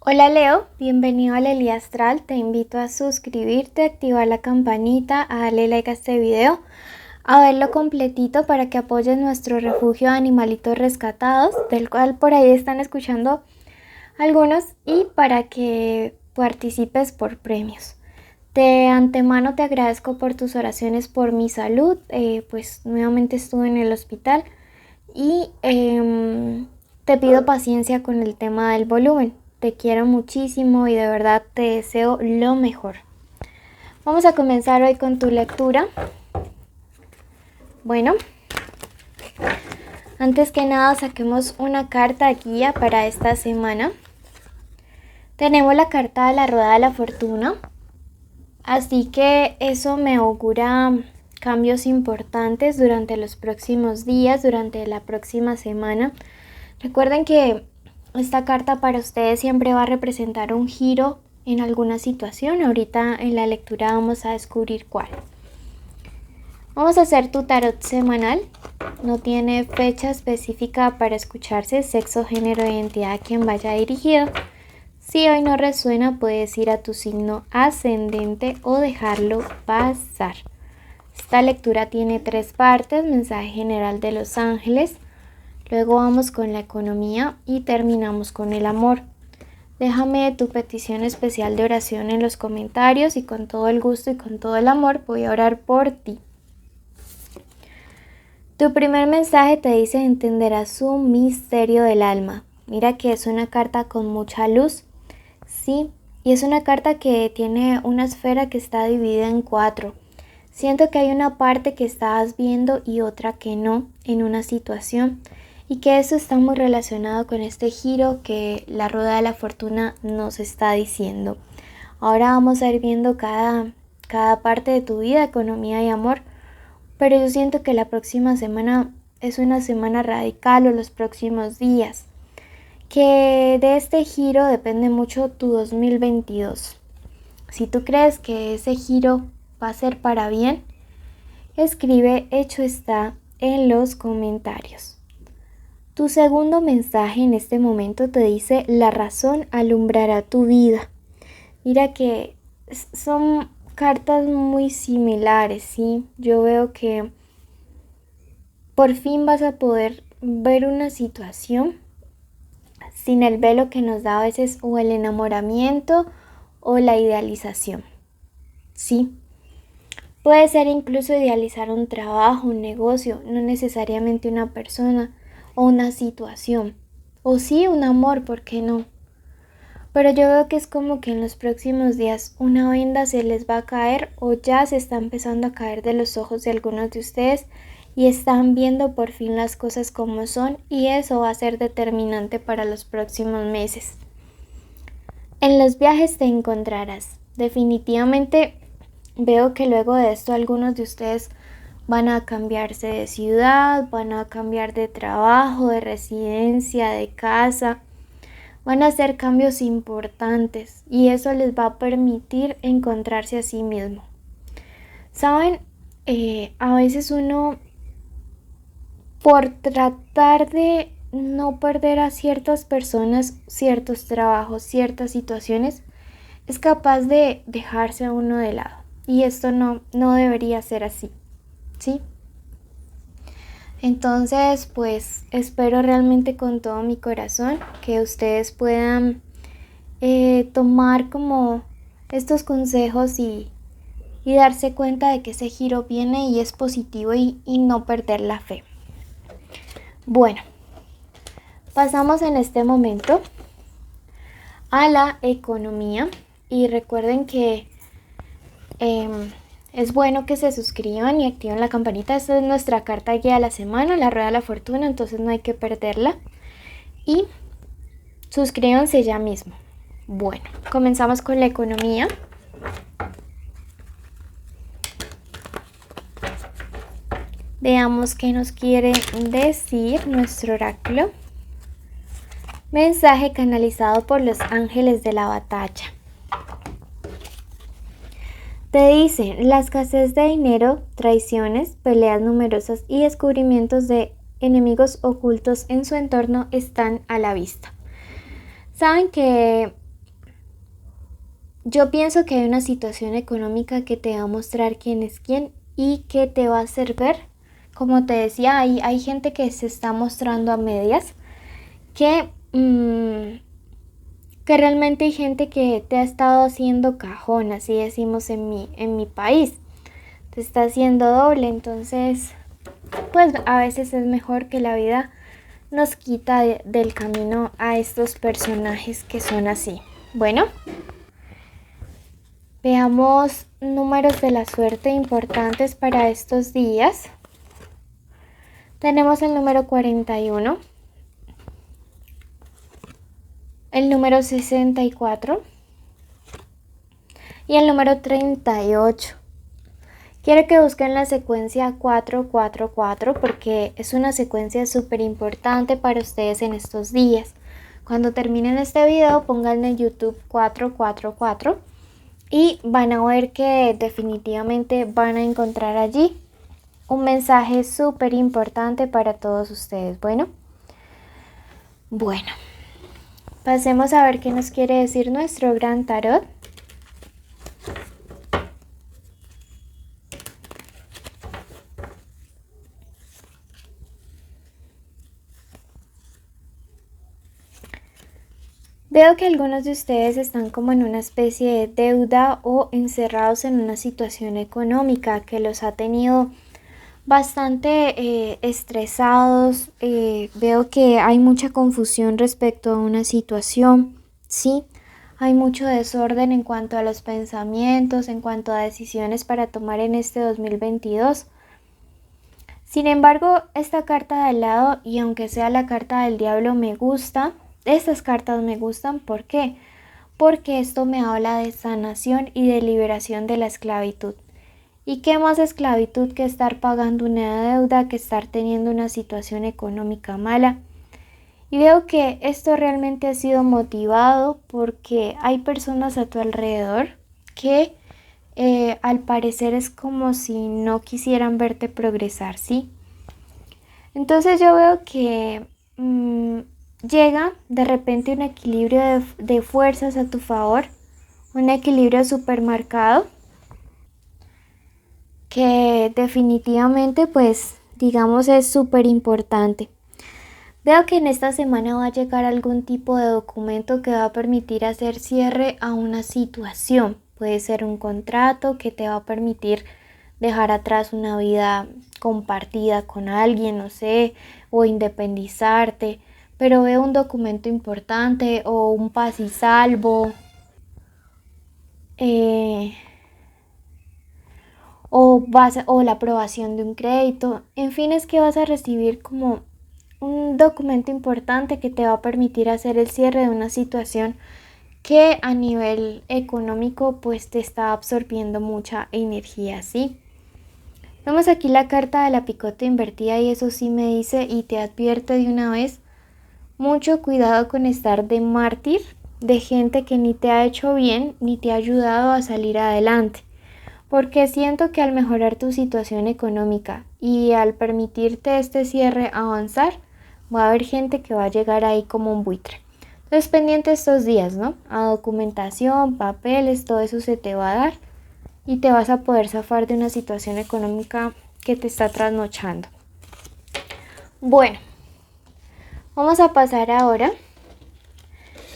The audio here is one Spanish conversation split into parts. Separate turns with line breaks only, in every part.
Hola Leo, bienvenido a Lely Astral. Te invito a suscribirte, activar la campanita, a darle like a este video, a verlo completito para que apoyes nuestro refugio de animalitos rescatados, del cual por ahí están escuchando algunos, y para que participes por premios. De antemano te agradezco por tus oraciones por mi salud, pues nuevamente estuve en el hospital y te pido paciencia con el tema del volumen. Te quiero muchísimo y de verdad te deseo lo mejor. Vamos a comenzar hoy con tu lectura. Bueno, antes que nada saquemos una carta guía para esta semana. Tenemos la carta de la rueda de la fortuna, así que eso me augura cambios importantes durante los próximos días, durante la próxima semana. Recuerden que esta carta para ustedes siempre va a representar un giro en alguna situación. Ahorita en la lectura vamos a descubrir cuál. Vamos a hacer tu tarot semanal. No tiene fecha específica para escucharse, sexo, género, identidad a quien vaya dirigido. Si hoy no resuena, puedes ir a tu signo ascendente o dejarlo pasar. Esta lectura tiene 3 partes: mensaje general de los ángeles, luego vamos con la economía y terminamos con el amor. Déjame tu petición especial de oración en los comentarios y con todo el gusto y con todo el amor voy a orar por ti. Tu primer mensaje te dice: entenderás un misterio del alma. Mira que es una carta con mucha luz, sí, y es una carta que tiene una esfera que está dividida en 4. Siento que hay una parte que estás viendo y otra que no en una situación. Y que eso está muy relacionado con este giro que la rueda de la fortuna nos está diciendo. Ahora vamos a ir viendo cada parte de tu vida, economía y amor. Pero yo siento que la próxima semana es una semana radical, o los próximos días. Que de este giro depende mucho tu 2022. Si tú crees que ese giro va a ser para bien, escribe hecho está en los comentarios. Tu segundo mensaje en este momento te dice: la razón alumbrará tu vida. Mira que son cartas muy similares, ¿sí? Yo veo que por fin vas a poder ver una situación sin el velo que nos da a veces o el enamoramiento o la idealización, ¿sí? Puede ser incluso idealizar un trabajo, un negocio, no necesariamente una persona o una situación, o sí un amor, ¿por qué no? Pero yo veo que es como que en los próximos días una venda se les va a caer o ya se está empezando a caer de los ojos de algunos de ustedes y están viendo por fin las cosas como son, y eso va a ser determinante para los próximos meses. En los viajes te encontrarás. Definitivamente veo que luego de esto algunos de ustedes van a cambiarse de ciudad, van a cambiar de trabajo, de residencia, de casa. Van a hacer cambios importantes y eso les va a permitir encontrarse a sí mismo. ¿Saben? A veces uno, por tratar de no perder a ciertas personas, ciertos trabajos, ciertas situaciones, es capaz de dejarse a uno de lado. Y esto no debería ser así, ¿sí? Entonces, pues espero realmente con todo mi corazón que ustedes puedan tomar como estos consejos y darse cuenta de que ese giro viene y es positivo y no perder la fe. Bueno, pasamos en este momento a la economía y recuerden que es bueno que se suscriban y activen la campanita. Esta es nuestra carta guía de la semana, la rueda de la fortuna, entonces no hay que perderla. Y suscríbanse ya mismo. Bueno, comenzamos con la economía. Veamos qué nos quiere decir nuestro oráculo. Mensaje canalizado por los ángeles de la batalla. Te dicen: la escasez de dinero, traiciones, peleas numerosas y descubrimientos de enemigos ocultos en su entorno están a la vista. Saben que yo pienso que hay una situación económica que te va a mostrar quién es quién y que te va a hacer ver, como te decía, hay gente que se está mostrando a medias, que, que realmente hay gente que te ha estado haciendo cajón, así decimos en mi país, te está haciendo doble, entonces pues a veces es mejor que la vida nos quita del camino a estos personajes que son así. Bueno, veamos números de la suerte importantes para estos días. Tenemos el número 41, el número 64 y el número 38. Quiero que busquen la secuencia 444 porque es una secuencia súper importante para ustedes en estos días. Cuando terminen este video, pongan en YouTube 444 y van a ver que definitivamente van a encontrar allí un mensaje súper importante para todos ustedes. Bueno, pasemos a ver qué nos quiere decir nuestro gran tarot. Veo que algunos de ustedes están como en una especie de deuda o encerrados en una situación económica que los ha tenido bastante estresados. Veo que hay mucha confusión respecto a una situación, ¿sí? Hay mucho desorden en cuanto a los pensamientos, en cuanto a decisiones para tomar en este 2022. Sin embargo, esta carta de al lado, y aunque sea la carta del diablo, me gusta. Estas cartas me gustan, ¿por qué? Porque esto me habla de sanación y de liberación de la esclavitud. ¿Y qué más esclavitud que estar pagando una deuda, que estar teniendo una situación económica mala? Y veo que esto realmente ha sido motivado porque hay personas a tu alrededor que al parecer es como si no quisieran verte progresar, ¿sí? Entonces yo veo que llega de repente un equilibrio de fuerzas a tu favor, un equilibrio súper marcado, que definitivamente pues digamos es súper importante. Veo que en esta semana va a llegar algún tipo de documento que va a permitir hacer cierre a una situación. Puede ser un contrato que te va a permitir dejar atrás una vida compartida con alguien, no sé, o independizarte. Pero veo un documento importante o un paz y salvo. O la aprobación de un crédito. En fin, es que vas a recibir como un documento importante que te va a permitir hacer el cierre de una situación que a nivel económico pues te está absorbiendo mucha energía, ¿sí? Vemos aquí la carta de la picota invertida y eso sí me dice y te advierte de una vez, mucho cuidado con estar de mártir de gente que ni te ha hecho bien ni te ha ayudado a salir adelante. Porque siento que al mejorar tu situación económica y al permitirte este cierre avanzar, va a haber gente que va a llegar ahí como un buitre. Entonces pendiente estos días, ¿no? A documentación, papeles, todo eso se te va a dar y te vas a poder zafar de una situación económica que te está trasnochando. Bueno, vamos a pasar ahora.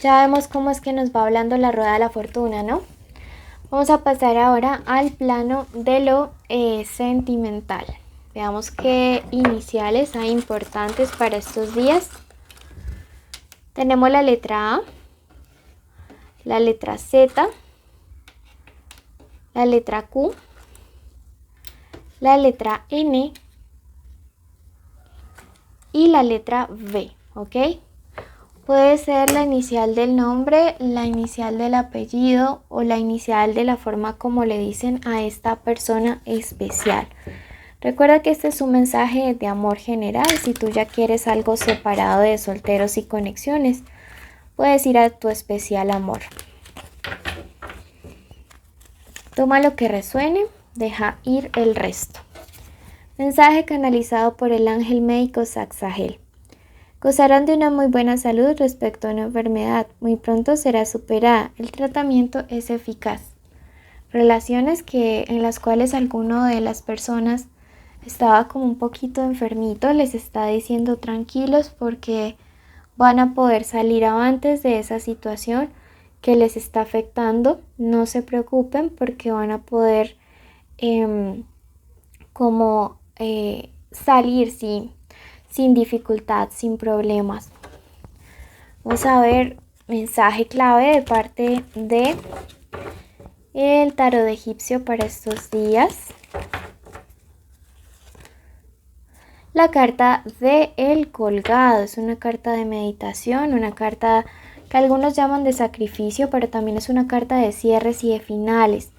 Ya vemos cómo es que nos va hablando la rueda de la fortuna, ¿no? Vamos a pasar ahora al plano de lo sentimental. Veamos qué iniciales hay importantes para estos días. Tenemos la letra A, la letra Z, la letra Q, la letra N y la letra V, ¿ok? Puede ser la inicial del nombre, la inicial del apellido o la inicial de la forma como le dicen a esta persona especial. Recuerda que este es un mensaje de amor general. Si tú ya quieres algo separado de solteros y conexiones, puedes ir a tu especial amor. Toma lo que resuene, deja ir el resto. Mensaje canalizado por el ángel médico Saxagel. Gozarán de una muy buena salud respecto a una enfermedad. Muy pronto será superada. El tratamiento es eficaz. Relaciones en las cuales alguno de las personas estaba como un poquito enfermito, les está diciendo tranquilos porque van a poder salir avantes de esa situación que les está afectando. No se preocupen porque van a poder salir sin dificultad, sin problemas. Vamos a ver mensaje clave de parte de el tarot egipcio para estos días. La carta de el colgado es una carta de meditación, una carta que algunos llaman de sacrificio, pero también es una carta de cierres y de finales.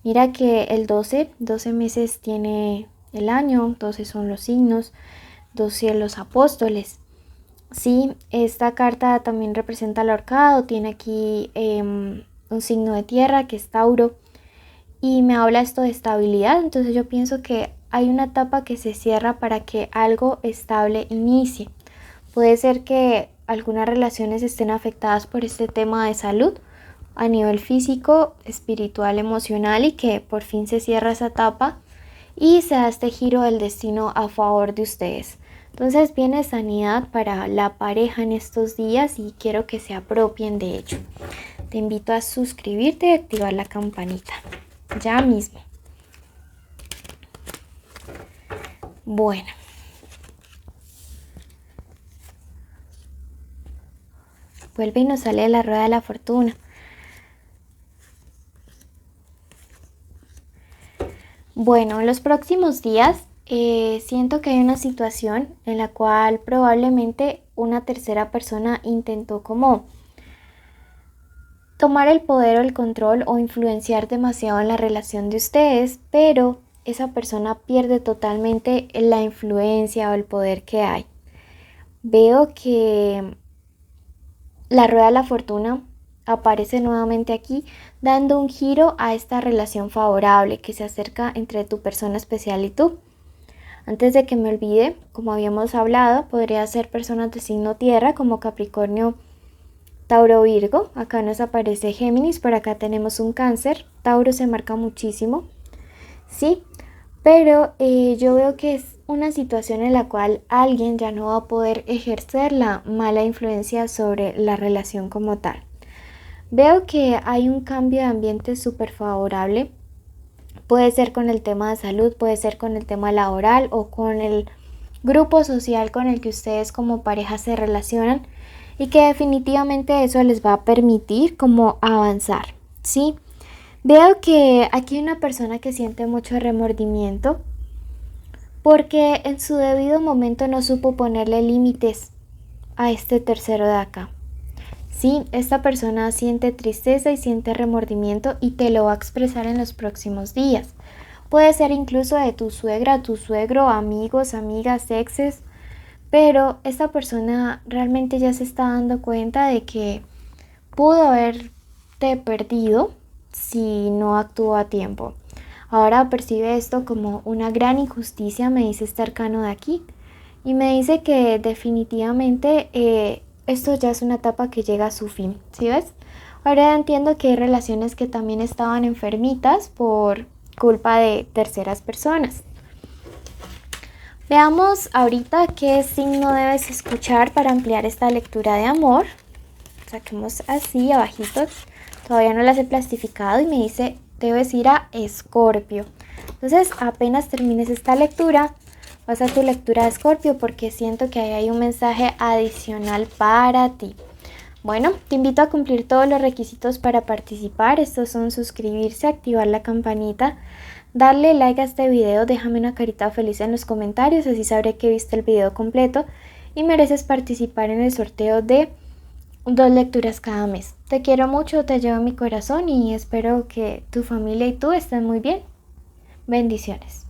Mira que el 12 meses tiene el año, 12 son los signos, 12 los apóstoles. Sí, esta carta también representa el ahorcado, tiene aquí un signo de tierra que es Tauro y me habla esto de estabilidad, entonces yo pienso que hay una etapa que se cierra para que algo estable inicie. Puede ser que algunas relaciones estén afectadas por este tema de salud a nivel físico, espiritual, emocional y que por fin se cierra esa etapa y se da este giro del destino a favor de ustedes. Entonces viene sanidad para la pareja en estos días y quiero que se apropien de ello. Te invito a suscribirte y activar la campanita ya mismo. Bueno. Vuelve y nos sale la rueda de la fortuna. Bueno, en los próximos días siento que hay una situación en la cual probablemente una tercera persona intentó como tomar el poder o el control o influenciar demasiado en la relación de ustedes, pero esa persona pierde totalmente la influencia o el poder que hay. Veo que la rueda de la fortuna aparece nuevamente aquí, dando un giro a esta relación favorable que se acerca entre tu persona especial y tú. Antes de que me olvide, como habíamos hablado, podría ser personas de signo tierra como Capricornio, Tauro, Virgo. Acá nos aparece Géminis, por acá tenemos un Cáncer. Tauro se marca muchísimo, sí, pero yo veo que es una situación en la cual alguien ya no va a poder ejercer la mala influencia sobre la relación como tal. Veo que hay un cambio de ambiente súper favorable. Puede ser con el tema de salud, puede ser con el tema laboral o con el grupo social con el que ustedes como pareja se relacionan y que definitivamente eso les va a permitir como avanzar, ¿sí? Veo que aquí hay una persona que siente mucho remordimiento porque en su debido momento no supo ponerle límites a este tercero de acá. Sí, esta persona siente tristeza y siente remordimiento y te lo va a expresar en los próximos días. Puede ser incluso de tu suegra, tu suegro, amigos, amigas, exes, pero esta persona realmente ya se está dando cuenta de que pudo haberte perdido si no actuó a tiempo. Ahora percibe esto como una gran injusticia, me dice este arcano de aquí, y me dice que definitivamente esto ya es una etapa que llega a su fin, ¿sí ves? Ahora entiendo que hay relaciones que también estaban enfermitas por culpa de terceras personas. Veamos ahorita qué signo debes escuchar para ampliar esta lectura de amor. Saquemos así abajito, todavía no las he plastificado y me dice debes ir a Escorpio. Entonces apenas termines esta lectura, vas a tu lectura de Escorpio porque siento que ahí hay un mensaje adicional para ti. Bueno, te invito a cumplir todos los requisitos para participar. Estos son suscribirse, activar la campanita, darle like a este video, déjame una carita feliz en los comentarios, así sabré que viste el video completo y mereces participar en el sorteo de 2 lecturas cada mes. Te quiero mucho, te llevo en mi corazón y espero que tu familia y tú estén muy bien. Bendiciones.